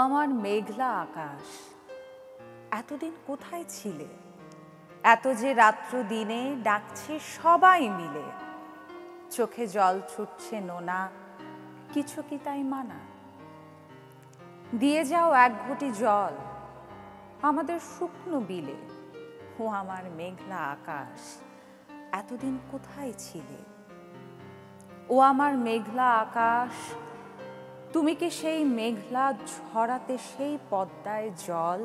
আমার মেঘলা আকাশ, এতদিন কোথায় ছিলে? এত যে রাত্র দিনে ডাকছে সবাই মিলে, চোখে জল ছুটছে নোনা, কিছু কি তাই মানা? দিয়ে যাও এক ঘটি জল আমাদের শুকনো বিলে। ও আমার মেঘলা আকাশ, এতদিন কোথায় ছিলে? ও আমার মেঘলা আকাশ, তুমি কি সেই মেঘলা ঝরাতে সেই পদ্মায় জল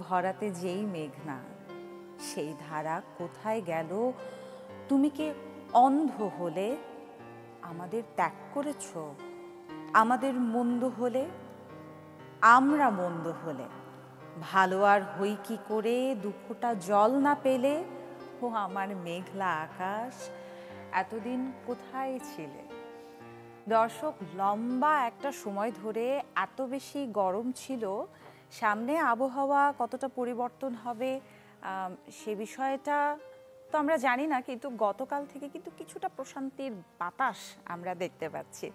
ভরাতে যেই মেঘনা, সেই ধারা কোথায় গেল? তুমি কি অন্ধ হলে? আমাদের ত্যাগ করেছ? আমাদের মন্দ হলে, আমরা মন্দ হলে ভালো আর হই কি করে? দুফোঁটা জল না পেলে। ও আমার মেঘলা আকাশ, এতদিন কোথায় ছিলে? দর্শক, লম্বা একটা সময় ধরে এত বেশি গরম ছিল, সামনে আবহাওয়া কতটা পরিবর্তন হবে সে বিষয়টা তো আমরা জানি না, কিন্তু গতকাল থেকে কিন্তু কিছুটা প্রশান্তির বাতাস আমরা দেখতে পাচ্ছি।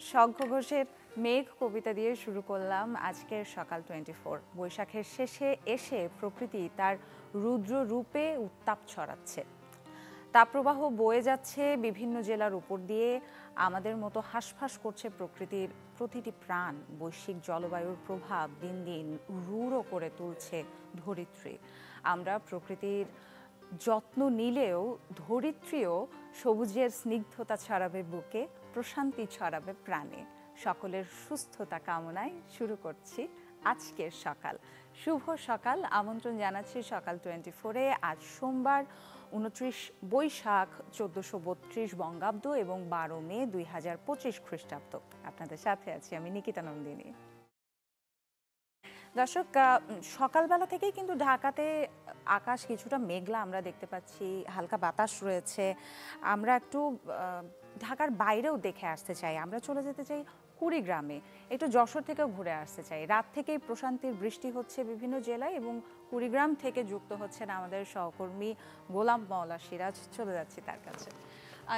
শঙ্খ ঘোষের মেঘ কবিতা দিয়ে শুরু করলাম আজকের সকাল 24। বৈশাখের শেষে এসে প্রকৃতি তার রুদ্র রূপে উত্তাপ ছড়াচ্ছে। তাপপ্রবাহ বয়ে যাচ্ছে বিভিন্ন জেলার উপর দিয়ে, আমাদের মতো হাঁসফাঁস করছে প্রকৃতির প্রতিটি প্রাণ। বৈশ্বিক জলবায়ুর প্রভাব দিন দিন রূঢ় করে তুলছে ধরিত্রী। আমরা প্রকৃতির যত্ন নিলেও ধরিত্রীও সবুজের স্নিগ্ধতা ছড়াবে বুকে, প্রশান্তি ছড়াবে প্রাণে। সকলের সুস্থতা কামনায় শুরু করছি আজকের সকাল। শুভ সকাল, আমন্ত্রণ জানাচ্ছি সকাল 24-এ। আজ সোমবার 29 বৈশাখ 1432 বঙ্গাব্দ এবং 12 মে 2025 খ্রিস্টাব্দ। আপনাদের সাথে আছি আমি নিকিতা নন্দিনী। দর্শক, সকালবেলা থেকেই কিন্তু ঢাকাতে আকাশ কিছুটা মেঘলা আমরা দেখতে পাচ্ছি, হালকা বাতাস রয়েছে। আমরা একটু ঢাকার বাইরেও দেখে আসতে চাই, আমরা চলে যেতে চাই কুড়িগ্রামে, একটু যশোর থেকেও ঘুরে আসতে চাই। রাত থেকেই প্রশান্তির বৃষ্টি হচ্ছে বিভিন্ন জেলায় এবং কুড়িগ্রাম থেকে যুক্ত হচ্ছেন আমাদের সহকর্মী গোলাম মাওলা সিরাজ। চলে যাচ্ছি তার কাছে।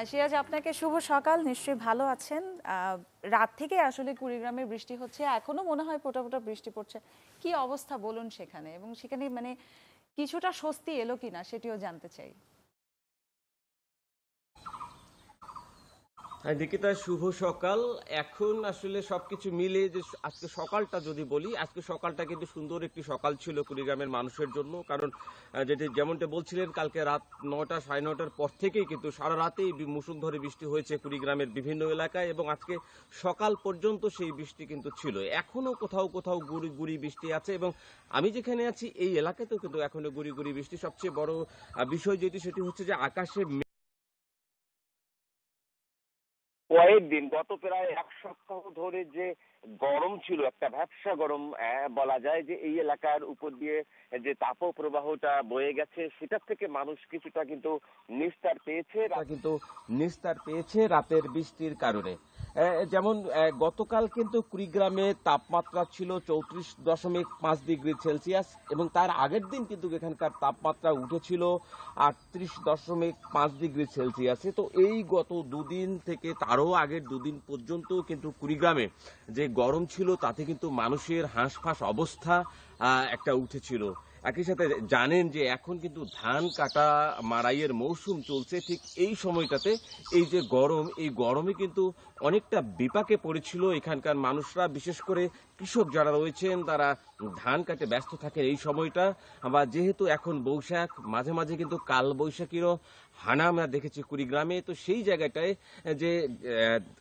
সিরাজ, আপনাকে শুভ সকাল, নিশ্চয়ই ভালো আছেন। রাত থেকে আসলে কুড়িগ্রামে বৃষ্টি হচ্ছে, এখনো মনে হয় ফোঁটা ফোঁটা বৃষ্টি পড়ছে। কি অবস্থা বলুন সেখানে, এবং সেখানে মানে কিছুটা স্বস্তি এলো কিনা সেটিও জানতে চাই। নিকিতা, শুভ সকাল। এখন আসলে সবকিছু মিলে যে আজকে সকালটা যদি বলি, আজকে সকালটা কিন্তু সুন্দর একটি সকাল ছিল কুড়িগ্রামের মানুষের জন্য। কারণ যেমনটা বলছিলেন, কালকে রাত 9টা 9:30টার পর থেকেই কিন্তু সারা রাতেই মুষলধারে বৃষ্টি হয়েছে কুড়িগ্রামের বিভিন্ন এলাকায়, এবং আজকে সকাল পর্যন্ত সেই বৃষ্টি কিন্তু ছিল। এখনো কোথাও কোথাও গুড়ি গুড়ি বৃষ্টি আছে, এবং আমি যেখানে আছি এই এলাকাতেও কিন্তু এখনো গুড়ি গুড়ি বৃষ্টি। সবচেয়ে বড় বিষয় সেটি হচ্ছে যে আকাশে কয়েকদিন, গত প্রায় এক সপ্তাহ ধরে যে গরম ছিল, একটা ভ্যাপসা গরম বলা যায়, যে এই এলাকার উপর দিয়ে যে তাপপ্রবাহটা বয়ে গেছে সেটার থেকে মানুষ কিছুটা কিন্তু নিস্তার পেয়েছে রাতের বৃষ্টির কারণে। যেমন গতকাল কিন্তু কুড়িগ্রামে তাপমাত্রা ছিল 34.5 ডিগ্রি সেলসিয়াস, এবং তার আগের দিন কিন্তু এখানকার তাপমাত্রা উঠেছিল 38.5 ডিগ্রি সেলসিয়াসে। তো এই গত দুদিন থেকে তারও আগের দুদিন পর্যন্ত কিন্তু কুড়িগ্রামে যে গরম ছিল তাতে কিন্তু মানুষের হাঁসফাঁস অবস্থা একটা উঠেছিল। একই সাথে জানেন যে এখন কিন্তু ধান কাটা মাড়াইয়ের মৌসুম চলছে। ঠিক এই সময়টাতে এই যে গরম, এই গরমে কিন্তু অনেকটা বিপাকে পড়েছিল এখানকার মানুষরা। বিশেষ করে কৃষক যারা রয়েছেন তারা ধান কাটে ব্যস্ত থাকেন এই সময়টা। বা যেহেতু এখন বৈশাখ, মাঝে মাঝে কিন্তু কাল বৈশাখীরও হানা আমরা দেখেছি কুড়িগ্রামে। তো সেই জায়গাটায় যে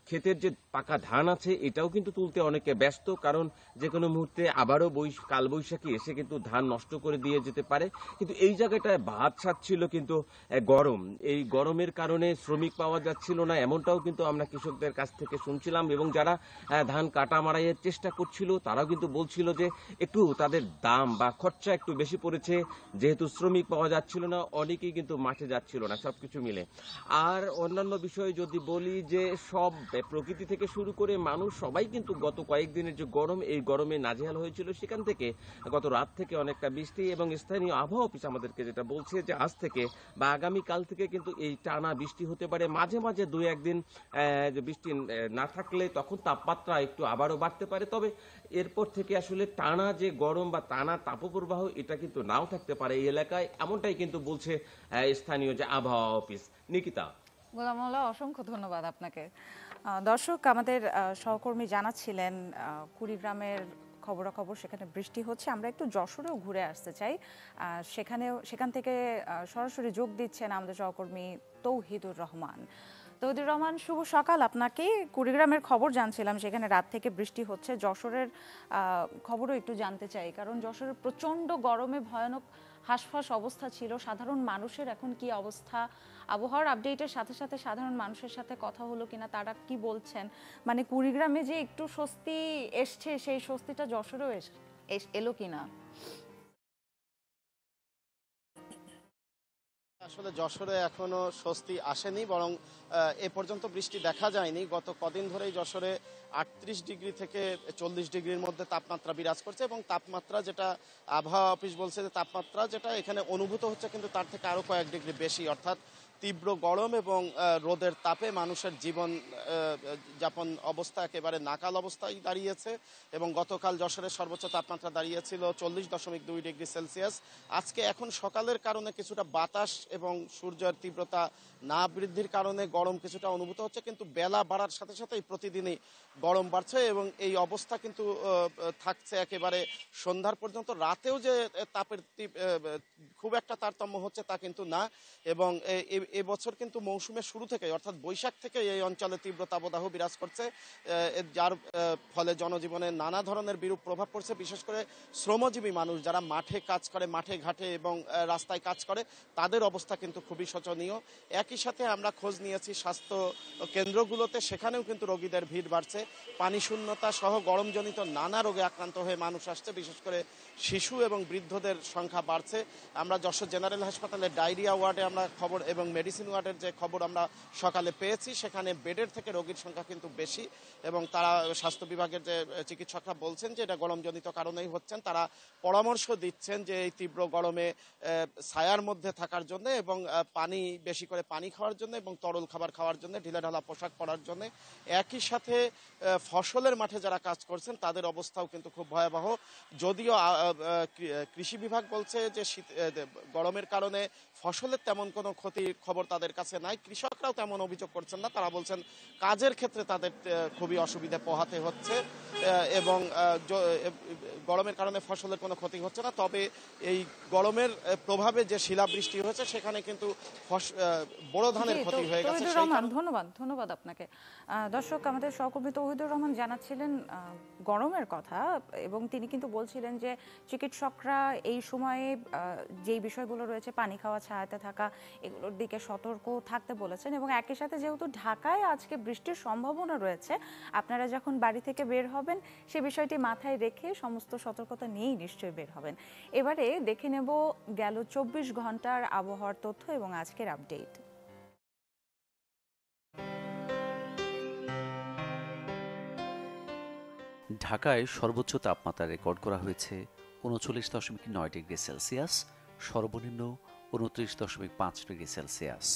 ক্ষেতের যে পাকা ধান আছে এটাও কিন্তু তুলতে অনেকে ব্যস্ত, কারণ যে কোনো মুহূর্তে আবারও কাল বৈশাখী এসে কিন্তু ধান নষ্ট করে দিয়ে যেতে পারে। কিন্তু এই জায়গাটায় ভাত ছাড়ছিল কিন্তু গরম। এই গরমের কারণে শ্রমিক পাওয়া যাচ্ছিল না, এমনটাও কিন্তু আমরা কৃষকদের কাছ থেকে শুনছিলাম। এবং যারা ধান কাটা মাড়াইয়ের চেষ্টা করছিল তারাও কিন্তু বলছিল যে একটু তাদের দাম বা খরচা একটু বেশি পড়েছে, যেহেতু শ্রমিক পাওয়া যাচ্ছিল না, অনেকেই কিন্তু মাঠে যাচ্ছিল না। সবকিছু মিলে। আর অন্যান্য বিষয়ে যদি বলি যে সব প্রকৃতি থেকে শুরু করে মানুষ সবাই কিন্তু গত কয়েকদিনের যে গরম, এই গরমে নাজেহাল হয়েছিল। সেখান থেকে গত রাত থেকে অনেকটা বৃষ্টি, এবং স্থানীয় আবহাওয়া অফিস আমাদেরকে যেটা বলছে যে আজ থেকে বা আগামীকাল থেকে কিন্তু এই টানা বৃষ্টি হতে পারে। মাঝে মাঝে 2-1 দিন যে বৃষ্টি না থাকলে তখন তাপমাত্রা একটু আবারও বাড়তে পারে। তবে এরপর থেকে আসলে টানা যে গরম বা টানা তাপপ্রবাহ এটা কিন্তু নাও থাকতে পারে এই এলাকায়, এমনটাই কিন্তু বলছে স্থানীয় যে আবহাওয়া অফিস। নিকিতা। গোলাম মোল্লা, অসংখ্য ধন্যবাদ আপনাকে। দর্শক, আমাদের সহকর্মী জানাচ্ছিলেন কুড়িগ্রামের খবরাখবর, সেখানে বৃষ্টি হচ্ছে। আমরা একটু যশোরেও ঘুরে আসতে চাই। সেখান থেকে সরাসরি যোগ দিচ্ছেন আমাদের সহকর্মী তৌহিদুর রহমান। তৌহিদুর রহমান, শুভ সকাল আপনাকে। কুড়িগ্রামের খবর জানছিলাম, সেখানে রাত থেকে বৃষ্টি হচ্ছে। যশোরের খবরও একটু জানতে চাই, কারণ যশোরের প্রচণ্ড গরমে ভয়ানক হাঁসফাঁস অবস্থা ছিল। সাধারণ মানুষের এখন কি অবস্থা? আবহাওয়ার আপডেটের সাথে সাথে সাধারণ মানুষের সাথে কথা হলো কিনা, তারা কি বলছেন? মানে কুড়িগ্রামে যে একটু স্বস্তি এসছে, সেই স্বস্তিটা যশোরেও এলো কিনা? আসলে যশোরে এখনো স্বস্তি আসেনি, বরং এ পর্যন্ত বৃষ্টি দেখা যায়নি। গত কদিন ধরেই যশোরে 38 ডিগ্রি থেকে 40 ডিগ্রির মধ্যে তাপমাত্রা বিরাজ করছে, এবং তাপমাত্রা যেটা আবহাওয়া অফিস বলছে যে তাপমাত্রা যেটা এখানে অনুভূত হচ্ছে কিন্তু তার থেকে আরো কয়েক ডিগ্রি বেশি, অর্থাৎ তীব্র গরম এবং রোদের তাপে মানুষের জীবন যাপন অবস্থা একেবারে নাকাল অবস্থায় দাঁড়িয়েছে। এবং গতকাল যশোরের সর্বোচ্চ তাপমাত্রা দাঁড়িয়েছিল 40.2 ডিগ্রি সেলসিয়াস। আজকে এখন সকালের কারণে কিছুটা বাতাস এবং সূর্যের তীব্রতা না বৃদ্ধির কারণে গরম কিছুটা অনুভূত হচ্ছে, কিন্তু বেলা বাড়ার সাথে সাথেই প্রতিদিনই গরম বাড়ছে, এবং এই অবস্থা কিন্তু থাকছে একেবারে সন্ধ্যার পর্যন্ত। রাতেও যে তাপের খুব একটা তারতম্য হচ্ছে তা কিন্তু না। এবং এবছর কিন্তু মৌসুমের শুরু থেকে, অর্থাৎ বৈশাখ থেকে এই অঞ্চলে তীব্র তাপদাহ বিরাজ করছে, যার ফলে জনজীবনে নানা ধরনের বিরূপ প্রভাব পড়ছে। বিশেষ করে শ্রমজীবী মানুষ যারা মাঠে কাজ করে, মাঠে ঘাটে এবং রাস্তায় কাজ করে, তাদের অবস্থা কিন্তু খুবই শোচনীয়। একই সাথে আমরা খোঁজ নিয়েছি স্বাস্থ্য কেন্দ্রগুলোতে, সেখানেও কিন্তু রোগীদের ভিড় বাড়ছে। পানি শূন্যতা সহ গরমজনিত নানা রোগে আক্রান্ত হয়ে মানুষ আসছে, বিশেষ করে শিশু এবং বৃদ্ধদের সংখ্যা বাড়ছে। আমরা যশোর জেনারেল হাসপাতালের ডায়রিয়া ওয়ার্ডে আমরা খবর এবং মেডিসিন ওয়ার্ডের যে খবর আমরা সকালে পেয়েছি, সেখানে বেডের থেকে রোগীর সংখ্যা কিন্তু বেশি, এবং তারা স্বাস্থ্য বিভাগের যে চিকিৎসকরা বলছেন যে এটা গরমজনিত কারণেই হচ্ছেন। তারা পরামর্শ দিচ্ছেন যে এই তীব্র গরমে ছায়ার মধ্যে থাকার জন্য, এবং পানি বেশি করে পানি খাওয়ার জন্য, এবং তরল খাবার খাওয়ার জন্য, ঢিলাঢালা পোশাক পরার জন্য। একই সাথে ফসলের মাঠে যারা কাজ করছেন তাদের অবস্থাও কিন্তু খুব ভয়াবহ। যদিও কৃষি বিভাগ বলছে যে গরমের কারণে ফসলের তেমন কোনো ক্ষতির খবর তাদের কাছে নাই। কৃষকরাও তেমন অভিযোগ করছেন না, তারা বলছেন কাজের ক্ষেত্রে তাদের খুবই অসুবিধা পোহাতে হচ্ছে, এবং গরমের কারণে ফসলের কোনো ক্ষতি হচ্ছে না। তবে এই গরমের প্রভাবে যে শিলাবৃষ্টি হয়েছে, সেখানে কিন্তু বড় ধানের ক্ষতি হয়ে গেছে। ধন্যবাদ আপনাকে। দর্শক, আমাদের সহকর্মী তৌহিদুর রহমান জানাচ্ছিলেন গরমের কথা, এবং তিনি কিন্তু বলছিলেন যে চিকিৎসকরা এই সময়ে যেই বিষয়গুলো রয়েছে, পানি খাওয়া, ছায়াতে থাকা, এগুলোর দিকে সতর্ক থাকতে বলেছেন। এবং একই সাথে যেহেতু ঢাকায় আজকে বৃষ্টির সম্ভাবনা রয়েছে, আপনারা যখন বাড়ি থেকে বের হবেন সে বিষয়টি মাথায় রেখে সমস্ত সতর্কতা নিয়েই নিশ্চয়ই বের হবেন। এবারে দেখে নেব গেল 24 ঘন্টার আবহাওয়ার তথ্য এবং আজকের আপডেট। ঢাকায় সর্বোচ্চ তাপমাত্রা রেকর্ড করা হয়েছে 39.9 ডিগ্রি সেলসিয়াস, সর্বনিম্ন 29.5 ডিগ্রি সেলসিয়াস।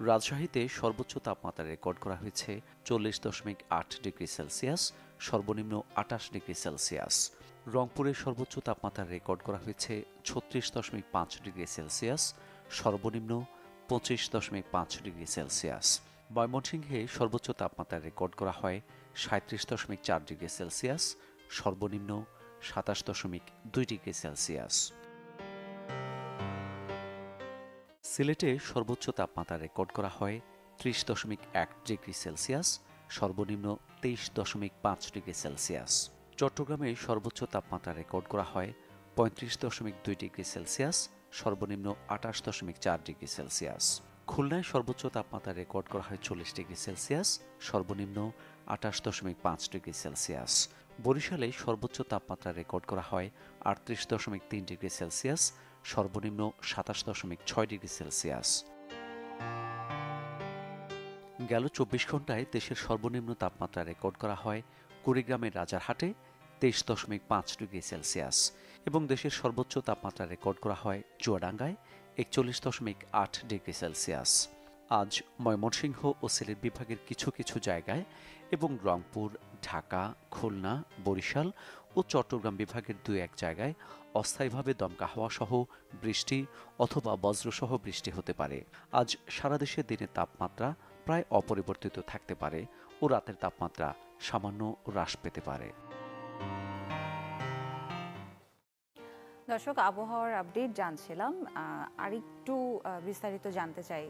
রাজশাহীতে সর্বোচ্চ তাপমাত্রা রেকর্ড করা হয়েছে 40.8 ডিগ্রি সেলসিয়াস, সর্বনিম্ন 28 ডিগ্রি সেলসিয়াস। রংপুরে সর্বোচ্চ তাপমাত্রা রেকর্ড করা হয়েছে 36.5 ডিগ্রি সেলসিয়াস, সর্বনিম্ন 25.5 ডিগ্রি সেলসিয়াস। ময়মনসিংহে সর্বোচ্চ তাপমাত্রা রেকর্ড করা হয় 37.4 ডিগ্রি সেলসিয়াস, সর্বনিম্ন 27.2 ডিগ্রি সেলসিয়াস। সিলেটে সর্বোচ্চ তাপমাত্রা রেকর্ড করা হয় 30.1 ডিগ্রি সেলসিয়াস, সর্বনিম্ন 23.5 ডিগ্রি সেলসিয়াস। চট্টগ্রামে সর্বোচ্চ তাপমাত্রা রেকর্ড করা হয় 35.2 ডিগ্রি সেলসিয়াস, সর্বনিম্ন 28.4 ডিগ্রি সেলসিয়াস। খুলনায় সর্বোচ্চ তাপমাত্রা রেকর্ড করা হয় 40 ডিগ্রি সেলসিয়াস, সর্বনিম্ন 28.5 ডিগ্রি সেলসিয়াস। বরিশালে সর্বোচ্চ তাপমাত্রা রেকর্ড করা হয় 38.3 ডিগ্রি সেলসিয়াস, সর্বনিম্ন 27.6 ডিগ্রি সেলসিয়াস। গেল ২৪ ঘন্টায় দেশের সর্বনিম্ন তাপমাত্রা রেকর্ড করা হয় কুড়িগ্রামের রাজারহাটে ২৩.৫ ডিগ্রি সেলসিয়াস এবং দেশের সর্বোচ্চ তাপমাত্রা রেকর্ড করা হয় চুয়াডাঙ্গায় ৪১.৮ ডিগ্রি সেলসিয়াস। আজ ময়মনসিংহ ও সিলেট বিভাগের কিছু কিছু জায়গায় এবং রংপুর, ঢাকা, খুলনা, বরিশাল ও চট্টগ্রাম বিভাগের ২-১ জায়গায় অস্থায়ীভাবে দমকা হাওয়া সহ বৃষ্টি অথবা বজ্রসহ বৃষ্টি হতে পারে। আজ সারা দেশে দিনের তাপমাত্রা প্রায় অপরিবর্তিত থাকতে পারে ও রাতের তাপমাত্রা সামান্য হ্রাস পেতে পারে। দর্শক, আবহাওয়ার আপডেট জানছিলাম। আরেকটু বিস্তারিত জানতে চাই।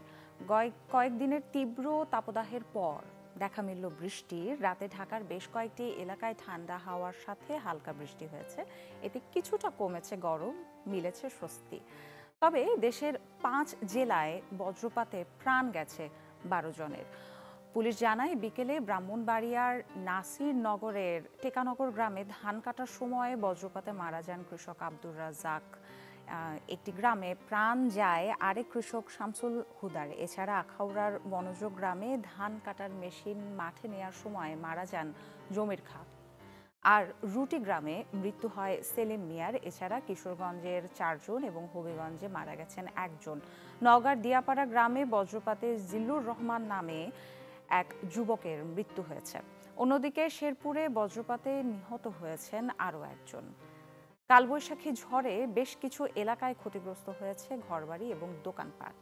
কয়েকদিনের তীব্র তাপদাহের পর দেখা মিলল বৃষ্টির। রাতে ঢাকার বেশ কয়েকটি এলাকায় ঠান্ডা হাওয়ার সাথে হালকা বৃষ্টি হয়েছে। এতে কিছুটা কমেছে গরম, মিলেছে স্বস্তি। তবে দেশের ৫ জেলায় বজ্রপাতে প্রাণ গেছে ১২ জনের। পুলিশ জানায়, বিকেলে ব্রাহ্মণবাড়িয়ার নাসিরনগরের টেকানগর গ্রামে ধান কাটার সময় বজ্রপাতে মারা যান কৃষক আব্দুর রাজ্জাক। একটি গ্রামে প্রাণ যায় আরেক কৃষক শামসুল হুদার। এছাড়া আখাউড়ার বনজ গ্রামে ধান কাটার মেশিন মাঠে নেওয়ার সময় মারা যান জমির খা। আর রুটি গ্রামে মৃত্যু হয় সেলিম মিয়ার। এছাড়া কিশোরগঞ্জের ৪ জন এবং হবিগঞ্জে মারা গেছেন ১ জন। নওগাঁর দিয়াপাড়া গ্রামে বজ্রপাতে জিল্লুর রহমান নামে এক যুবকের মৃত্যু হয়েছে। অন্যদিকে শেরপুরে বজ্রপাতে নিহত হয়েছেন আরও ১ জন। কালবৈশাখী ঝড়ে বেশ কিছু এলাকায় ক্ষতিগ্রস্ত হয়েছে ঘরবাড়ি এবং দোকানপাট।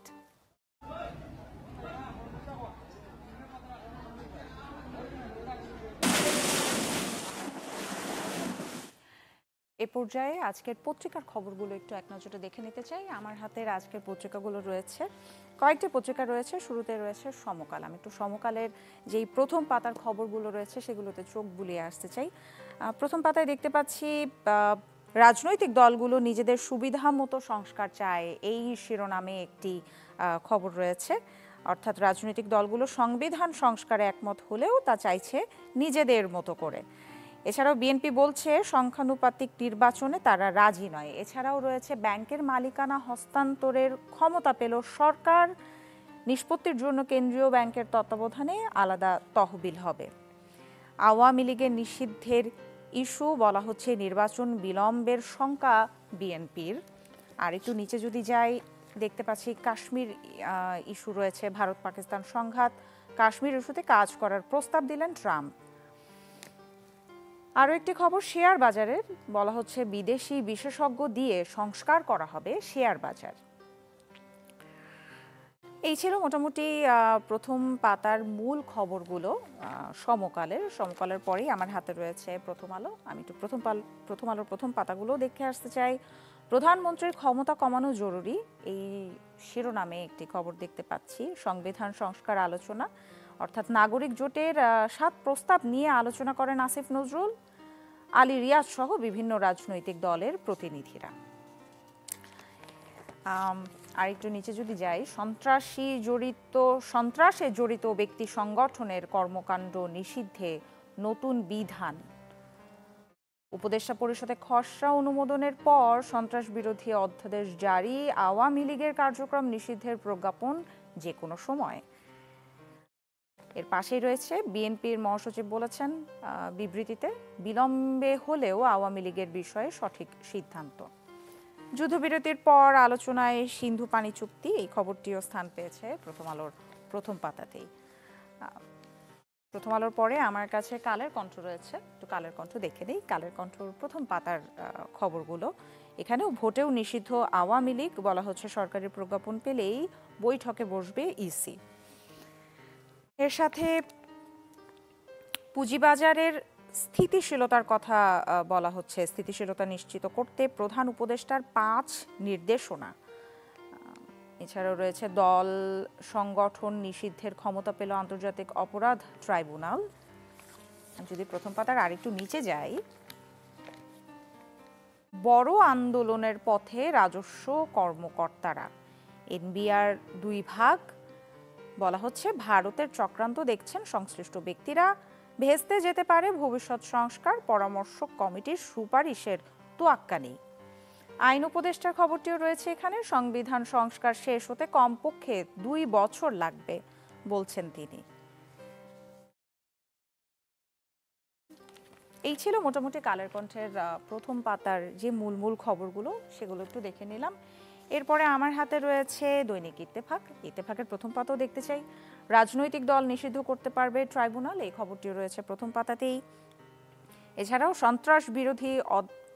এ পর্যায়ে আজকের পত্রিকার খবরগুলো একটু এক নজরে দেখে নিতে চাই। আমার হাতের আজকের পত্রিকাগুলো রয়েছে, কয়েকটি পত্রিকা রয়েছে। শুরুতে রয়েছে সমকাল। আমি একটু সমকালের যেই প্রথম পাতার খবরগুলো রয়েছে সেগুলোতে চোখ বুলিয়ে আসতে চাই। প্রথম পাতায় দেখতে পাচ্ছি রাজনৈতিক দলগুলো নিজেদের সুবিধা মতো সংস্কার চায়, এই শিরোনামে একটি খবর রয়েছে। অর্থাৎ রাজনৈতিক দলগুলো সংবিধান সংস্কারে একমত হলেও তা চাইছে নিজেদের মতো করে। এছাড়াও বিএনপি বলছে সংখ্যানুপাতিক নির্বাচনে তারা রাজি নয়। এছাড়াও রয়েছে ব্যাংকের মালিকানা হস্তান্তরের ক্ষমতা পেল সরকার, নিষ্পত্তির জন্য কেন্দ্রীয় ব্যাংকের তত্ত্বাবধানে আলাদা তহবিল হবে। আওয়ামী লীগের নিষিদ্ধের ইস্যু, বলা হচ্ছে নির্বাচন বিলম্বের শঙ্কা বিএনপির। আর একটু নিচে যদি যাই, দেখতে পাচ্ছি কাশ্মীর ইস্যু রয়েছে। ভারত পাকিস্তান সংঘাত, কাশ্মীর ইস্যুতে কাজ করার প্রস্তাব দিলেন ট্রাম্প। আরও একটি খবর শেয়ার বাজারের, বলা হচ্ছে বিদেশি বিশেষজ্ঞ দিয়ে সংস্কার করা হবে শেয়ার বাজার। এই ছিল মোটামুটি প্রথম পাতার মূল খবরগুলো সমকালের পরেই আমার হাতে রয়েছে প্রথম আলো। আমি একটু প্রথম আলোর প্রথম পাতাগুলো দেখে আসতে চাই। প্রধানমন্ত্রীর ক্ষমতা কমানো জরুরি, এই শিরোনামে একটি খবর দেখতে পাচ্ছি। সংবিধান সংস্কার আলোচনা, অর্থাৎ নাগরিক জোটের 7 প্রস্তাব নিয়ে আলোচনা করেন আসিফ নজরুল, আলী রিয়াজ সহ বিভিন্ন রাজনৈতিক দলের প্রতিনিধিরা। আর একটু নিচে যদি যাই, সন্ত্রাসে জড়িত ব্যক্তি সংগঠনের কর্মকাণ্ড নিষিদ্ধে নতুন বিধান। উপদেষ্টা পরিষদে খসড়া অনুমোদনের পর সন্ত্রাস বিরোধী অধ্যাদেশ জারি, আওয়ামী লীগের কার্যক্রম নিষিদ্ধের প্রজ্ঞাপন যে কোনো সময়। এর পাশেই রয়েছে বিএনপির মহাসচিব বলেছেন বিবৃতিতে, বিলম্বে হলেও আওয়ামী লীগের বিষয়ে সঠিক সিদ্ধান্ত। যুদ্ধবিরতির পর আলোচনায় সিন্ধু পানি চুক্তি, এই খবরটিও স্থান পেয়েছে প্রথম আলোর প্রথম পাতাতেই। প্রথম আলোর পরে আমার কাছে কালের কণ্ঠ রয়েছে, একটু কালের কণ্ঠ দেখে নেই। কালের কণ্ঠর প্রথম পাতার খবরগুলো, এখানেও ভোটেও নিষিদ্ধ আওয়ামী লীগ, বলা হচ্ছে সরকারি প্রজ্ঞাপন পেলেই বৈঠকে বসবে ইসি। এর সাথে পুঁজিবাজারের স্থিতিশীলতার কথা বলা হচ্ছে। স্থিতিশীলতা নিশ্চিত করতে প্রধান উপদেষ্টার 5 নির্দেশনা। এছাড়াও রয়েছে দল সংগঠন নিষিদ্ধের ক্ষমতা পেল আন্তর্জাতিক অপরাধ ট্রাইব্যুনাল। যদি প্রথম পাতার আরেকটু নিচে যাই, বড় আন্দোলনের পথে রাজস্ব কর্মকর্তারা, এনবিআর 2 ভাগ, বলা হচ্ছে ভারতের চক্রান্ত দেখছেন সংশ্লিষ্ট ব্যক্তিরা, ভেস্তে যেতে পারে ভবিষ্যৎ সংস্কার, পরামর্শক কমিটির সুপারিশের তোয়াক্কা নেই। আইন উপদেষ্টার খবরটিও রয়েছে এখানে। সংবিধান সংস্কার শেষ হতে কমপক্ষে 2 বছর লাগবে বলছেন তিনি। এই ছিল মোটামুটি কালের কণ্ঠের প্রথম পাতার যে মূল খবরগুলো, সেগুলো একটু দেখে নিলাম। এরপরে আমার হাতে রয়েছে দৈনিক ইত্তেফাক। ইত্তেফাকের প্রথম পাতাও দেখতে চাই। রাজনৈতিক দল নিষিদ্ধ করতে পারবে ট্রাইব্যুনাল, এই খবরটিও রয়েছে প্রথম পাতাতেই। এছাড়াও সন্ত্রাস বিরোধী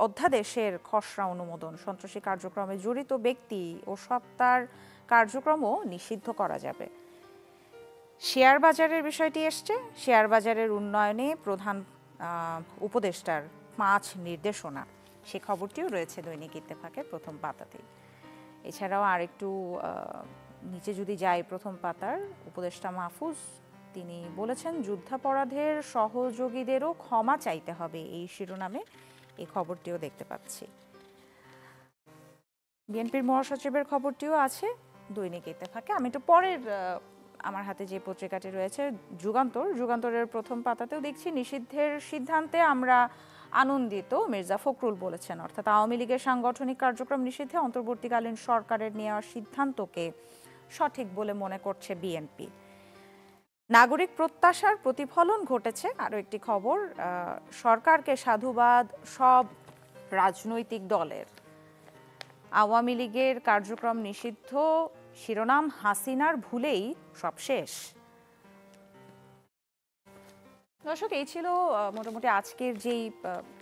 অধ্যাদেশের খসড়া অনুমোদন, সন্ত্রাসী কার্যক্রমে জড়িত ব্যক্তি ও সত্তার কার্যক্রমও নিষিদ্ধ করা যাবে। শেয়ার বাজারের বিষয়টি এসছে। শেয়ার বাজারের উন্নয়নে প্রধান উপদেষ্টার 5 নির্দেশনা, সে খবরটিও রয়েছে দৈনিক ইত্তেফাকের প্রথম পাতাতেই। এছাড়াও আরেকটু নিচে যদি যাই, প্রথম পাতার উপদেষ্টা মাহফুজ তিনি বলেছেন যুদ্ধাপরাধের সহযোগীদেরও ক্ষমা চাইতে হবে, এই শিরোনামে এই খবরটিও দেখতে পাচ্ছি। বিএনপির মহাসচিবের খবরটিও আছে দৈনিক ইত্তেফাকে। আমি একটু পরের আমার হাতে যে পত্রিকাটি রয়েছে যুগান্তরের প্রথম পাতাতেও দেখছি নিষিদ্ধের সিদ্ধান্তে আমরা আনন্দিত, মির্জা ফখরুল বলেছেন। অর্থাৎ আওয়ামী লীগের সাংগঠনিক কার্যক্রম নিষিদ্ধে অন্তর্বর্তীকালীন সরকারের নেওয়া সিদ্ধান্তকে সঠিক বলে মনে করছে বিএনপি। নাগরিক প্রত্যাশার প্রতিফলন ঘটেছে, আরও একটি খবর। সরকারকে সাধুবাদ সব রাজনৈতিক দলের। আওয়ামী লীগের কার্যক্রম নিষিদ্ধ শিরোনাম, হাসিনার ভুলেই সব শেষ। দর্শক, এই ছিল মোটামুটি আজকের যেই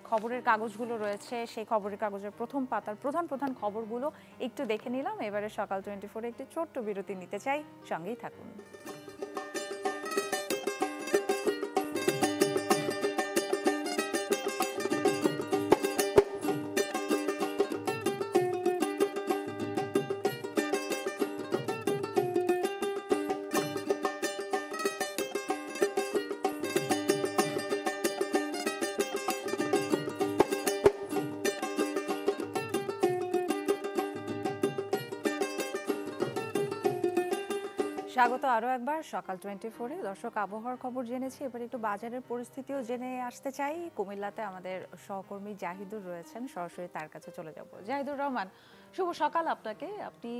খবরের কাগজগুলো রয়েছে, সেই খবরের কাগজের প্রথম পাতার প্রধান খবরগুলো একটু দেখে নিলাম। এবারে সকাল 24 একটি ছোট্ট বিরতি নিতে চাই, সঙ্গেই থাকুন। স্বাগত আরও একবার সকাল 24-এ। দর্শক, আবহাওয়ার খবর জেনেছি, এবার একটু বাজারের পরিস্থিতিও জেনে আসতে চাই। কুমিল্লাতে আমাদের সহকর্মী জাহিদুর রয়েছেন, সরাসরি তার কাছে চলে যাব। জাহিদুর রহমান, শুভ সকাল আপনাকে। আপনি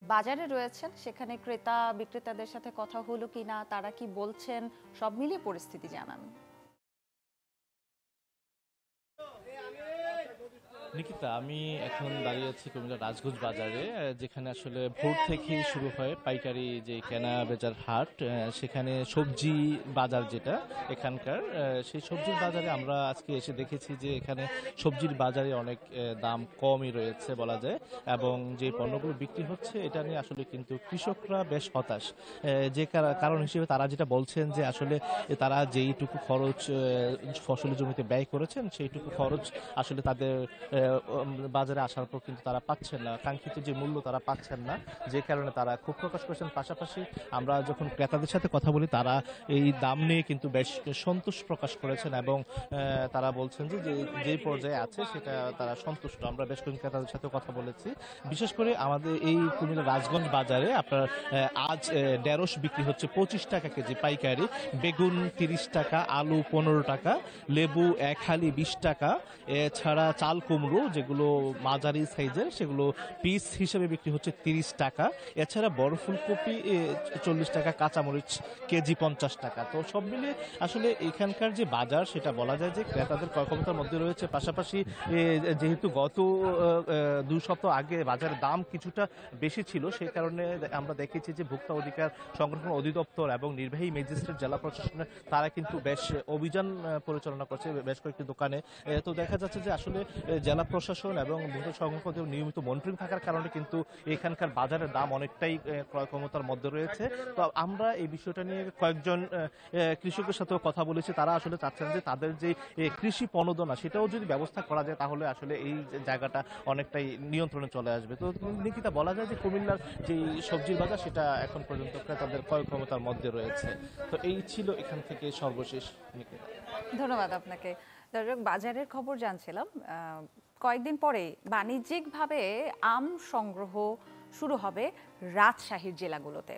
বাজারে রয়েছেন, সেখানে ক্রেতা বিক্রেতাদের সাথে কথা হলো কিনা, তারা কি বলছেন, সব মিলিয়ে পরিস্থিতি জানান। নিকিতা, আমি এখন দাঁড়িয়ে আছি কুমিল্লা রাজগঞ্জ বাজারে, যেখানে আসলে ভোর থেকেই শুরু হয় পাইকারি যে কেনা বেচার হাট। সেখানে সবজি বাজার যেটা এখানকার, সেই সবজির বাজারে আমরা আজকে এসে দেখেছি যে এখানে সবজির বাজারে অনেক দাম কমই রয়েছে বলা যায়, এবং যে পণ্যগুলো বিক্রি হচ্ছে এটা নিয়ে আসলে কিন্তু কৃষকরা বেশ হতাশ। যে কারণ হিসেবে তারা যেটা বলছেন যে আসলে তারা যেইটুকু খরচ ফসলের জমিতে ব্যয় করেছেন, সেইটুকু খরচ আসলে তাদের বাজারে আসার পর কিন্তু তারা পাচ্ছেন না, কাঙ্ক্ষিত যে মূল্য তারা পাচ্ছেন না, যে কারণে তারা ক্ষোভ প্রকাশ করেছেন। পাশাপাশি আমরা যখন ক্রেতাদের সাথে কথা বলি, তারা এই দাম নিয়ে কিন্তু বেশ সন্তোষ প্রকাশ করেছেন, এবং তারা বলছেন যে যে পর্যায়ে আছে সেটা তারা সন্তুষ্ট। আমরা বেশ কয়েকজন ক্রেতাদের সাথে কথা বলেছি। বিশেষ করে আমাদের এই কুমিল্লা রাজগঞ্জ বাজারে আপনার আজ ঢেঁড়স বিক্রি হচ্ছে 25 টাকা কেজি পাইকারি, বেগুন 30 টাকা, আলু 15 টাকা, লেবু এক হালি 20 টাকা। এছাড়া চাল কুমড়ো যেগুলো মাঝারি সাইজের, সেগুলো পিস হিসেবে বিক্রি হচ্ছে 30 টাকা। এছাড়া বড় ফুলকপি 40 টাকা, কাঁচামরিচ কেজি 50 টাকা। তো সব মিলিয়ে আসলে এখানকার যে বাজার, সেটা বলা যায় যে ক্রেতাদের ক্রয় ক্ষমতার মধ্যে রয়েছে। পাশাপাশি যেহেতু গত 2 সপ্তাহ আগে বাজারের দাম কিছুটা বেশি ছিল, সেই কারণে আমরা দেখেছি যে ভোক্তা অধিকার সংরক্ষণ অধিদপ্তর এবং নির্বাহী ম্যাজিস্ট্রেট জেলা প্রশাসনের তারা কিন্তু বেশ অভিযান পরিচালনা করছে বেশ কয়েকটি দোকানে। তো দেখা যাচ্ছে যে আসলে জেলা প্রশাসন এবং ভোক্তা সংরক্ষণ নিয়মিত মনিটরিং থাকার কারণে কিন্তু এখানকার বাজারের দাম অনেকটাই ক্রয় ক্ষমতার মধ্যে রয়েছে। তো আমরা এই বিষয়টা নিয়ে কয়েকজন কৃষকের সাথেও কথা বলেছি। তারা আসলে চাচ্ছেন যে তাদের যে কৃষি পণোদনা, সেটাও যদি ব্যবস্থা করা যায় তাহলে আসলে এই জায়গাটা অনেকটাই নিয়ন্ত্রণে চলে আসবে। তো নিকিতা, বলা যায় যে কুমিল্লার যে সবজির বাজার, সেটা এখন পর্যন্ত তাদের ক্রয় ক্ষমতার মধ্যে রয়েছে। তো এই ছিল এখান থেকে সর্বশেষ। নিকিতা, ধন্যবাদ আপনাকে। দর্শক, বাজারের খবর জানছিলাম। কয়েকদিন পরে বাণিজ্যিকভাবে আম সংগ্রহ শুরু হবে রাজশাহীর জেলাগুলোতে।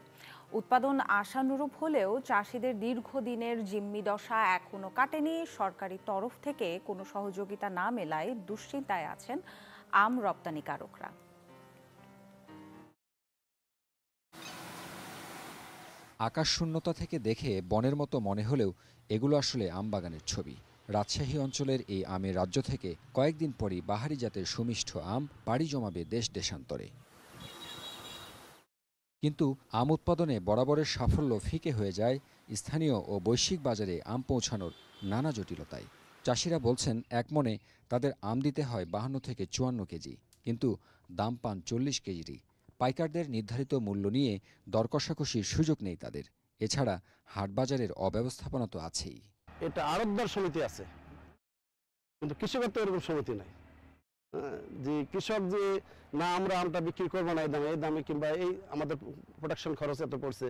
উৎপাদন আশানুরূপ হলেও চাষিদের দীর্ঘদিনের জিম্মি দশা এখনো কাটেনি। সরকারি তরফ থেকে কোনো সহযোগিতা না মেলায় দুশ্চিন্তায় আছেন আম রপ্তানিকারকরা। আকাশশূন্যতা থেকে দেখে বনের মতো মনে হলেও এগুলো আসলে আমবাগানের ছবি। রাজশাহী অঞ্চলের এই আমের রাজ্য থেকে কয়েকদিন পরই বাহারি জাতের সুমিষ্ঠ আম পাড়ি জমাবে দেশ দেশান্তরে। কিন্তু আম উৎপাদনে বরাবরের সাফল্য ফিকে হয়ে যায় স্থানীয় ও বৈশ্বিক বাজারে আম পৌঁছানোর নানা জটিলতায়। চাষিরা বলছেন একমনে তাদের আম দিতে হয় 52 থেকে 54 কেজি, কিন্তু দাম পান 40 কেজিরই। পাইকারদের নির্ধারিত মূল্য নিয়ে দর কষাকষির সুযোগ নেই তাদের। এছাড়া হাটবাজারের অব্যবস্থাপনা তো আছেই। এটা আড়তদার সমিতি আছে, কিন্তু কৃষকের তো এরকম সমিতি নাই। যে কৃষক যে না আমরা আমটা বিক্রি করবো না এই দামে কিংবা এই আমাদের প্রোডাকশন খরচ এত পড়ছে,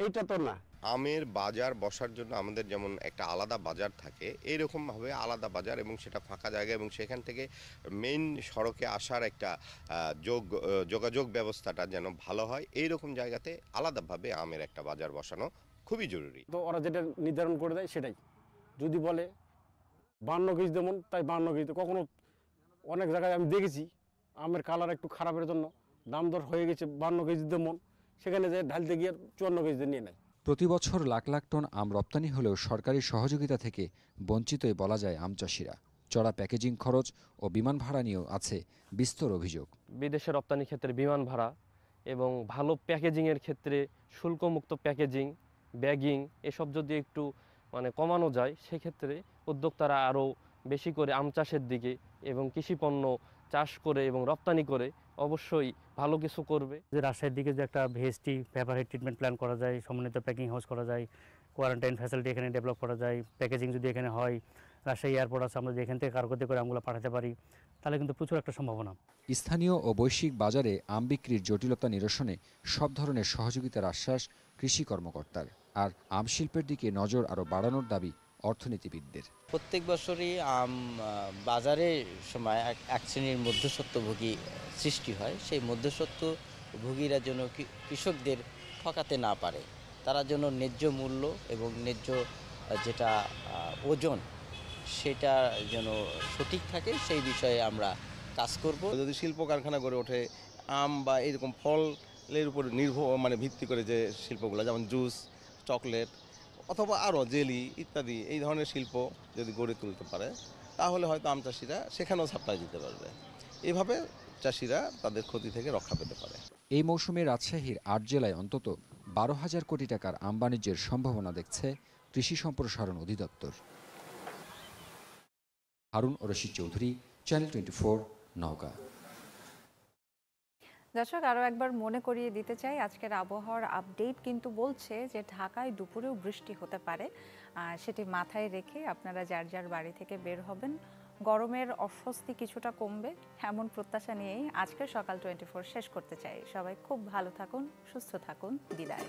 এইটা তো না। আমের বাজার বসার জন্য আমাদের যেমন একটা আলাদা বাজার থাকে, এইরকমভাবে আলাদা বাজার এবং সেটা ফাঁকা জায়গা এবং সেখান থেকে মেইন সড়কে আসার একটা যোগাযোগ ব্যবস্থাটা যেন ভালো হয়, এইরকম জায়গাতে আলাদাভাবে আমের একটা বাজার বসানো খুবই জরুরি। তো ওরা যেটা নির্ধারণ করে দেয় সেটাই, যদি বলে 52 কেজি দেবো তাই 52 কেজিতে, কখনো অনেক জায়গায় আমি দেখেছি আমের কালার একটু খারাপের জন্য দাম দর হয়ে গেছে 52 কেজি দেবো, সেখানে যে ঢালতে গিয়ে 54 কেজিতে নিয়ে নেয়। প্রতি বছর লাখ লাখ টন আম রপ্তানি হলেও সরকারি সহযোগিতা থেকে বঞ্চিতই বলা যায় আম চাষিরা। চড়া প্যাকেজিং খরচ ও বিমান ভাড়া নিয়েও আছে বিস্তর অভিযোগ। বিদেশে রপ্তানির ক্ষেত্রে বিমান ভাড়া এবং ভালো প্যাকেজিংয়ের ক্ষেত্রে শুল্কমুক্ত প্যাকেজিং, ব্যাগিং এসব যদি একটু কমানো যায়, সেক্ষেত্রে উদ্যোক্তারা আরও বেশি করে আম চাষের দিকে এবং কৃষিপণ্য চাষ করে এবং রপ্তানি করে অবশ্যই ভালো কিছু করবে। যে রাজশাহীর দিকে যে একটা VST paper head treatment plan করা যায়, সমন্বিত প্যাকিং হাউস করা যায়, কোয়ারেন্টাইন ফ্যাসিলিটি এখানে ডেভেলপ করা যায়, প্যাকেজিং যদি এখানে হয়, রাজশাহী এয়ারপোর্ট আছে, আমরা যদি এখান থেকে কার্গোতে করে আমগুলো পাঠাতে পারি, তাহলে কিন্তু প্রচুর একটা সম্ভাবনা। স্থানীয় ও বৈশ্বিক বাজারে আম বিক্রির জটিলতা নিরসনে সব ধরনের সহযোগিতার আশ্বাস কৃষি কর্মকর্তার। আর আম শিল্পের দিকে নজর আরও বাড়ানোর দাবি অর্থনীতিবিদদের। প্রত্যেক বছরই আম বাজারে সময় এক শ্রেণীর মধ্যস্বত্বভোগী সৃষ্টি হয়। সেই মধ্যস্বত্বভোগীরা যেন কৃষকদের ঠকাতে না পারে, তারা যেন ন্যায্য মূল্য এবং ন্যায্য যেটা ওজন সেটা যেন সঠিক থাকে, সেই বিষয়ে আমরা কাজ করব। যদি শিল্প কারখানা গড়ে ওঠে আম বা এরকম ফলের উপর ভিত্তি করে, যে শিল্পগুলো যেমন জুস, চকলেট অথবা আরও জেলি ইত্যাদি, এই ধরনের শিল্প যদি গড়ে তুলতে পারে, তাহলে হয়তো আম চাষিরা সেখানেও সাপ্লাই দিতে পারবে। এভাবে চাষিরা তাদের ক্ষতি থেকে রক্ষা পেতে পারে। এই মৌসুমে রাজশাহীর 8 জেলায় অন্তত 12,000 কোটি টাকার আম বাণিজ্যের সম্ভাবনা দেখছে কৃষি সম্প্রসারণ অধিদপ্তর। হারুন রশিদ চৌধুরী, চ্যানেল 24, নওগাঁ। দর্শক, আরও একবার মনে করিয়ে দিতে চাই, আজকের আবহাওয়ার আপডেট কিন্তু বলছে যে ঢাকায় দুপুরেও বৃষ্টি হতে পারে। সেটি মাথায় রেখে আপনারা যার যার বাড়ি থেকে বের হবেন। গরমের অস্বস্তি কিছুটা কমবে এমন প্রত্যাশা নিয়েই আজকের সকাল 24 শেষ করতে চাই। সবাই খুব ভালো থাকুন, সুস্থ থাকুন, বিদায়।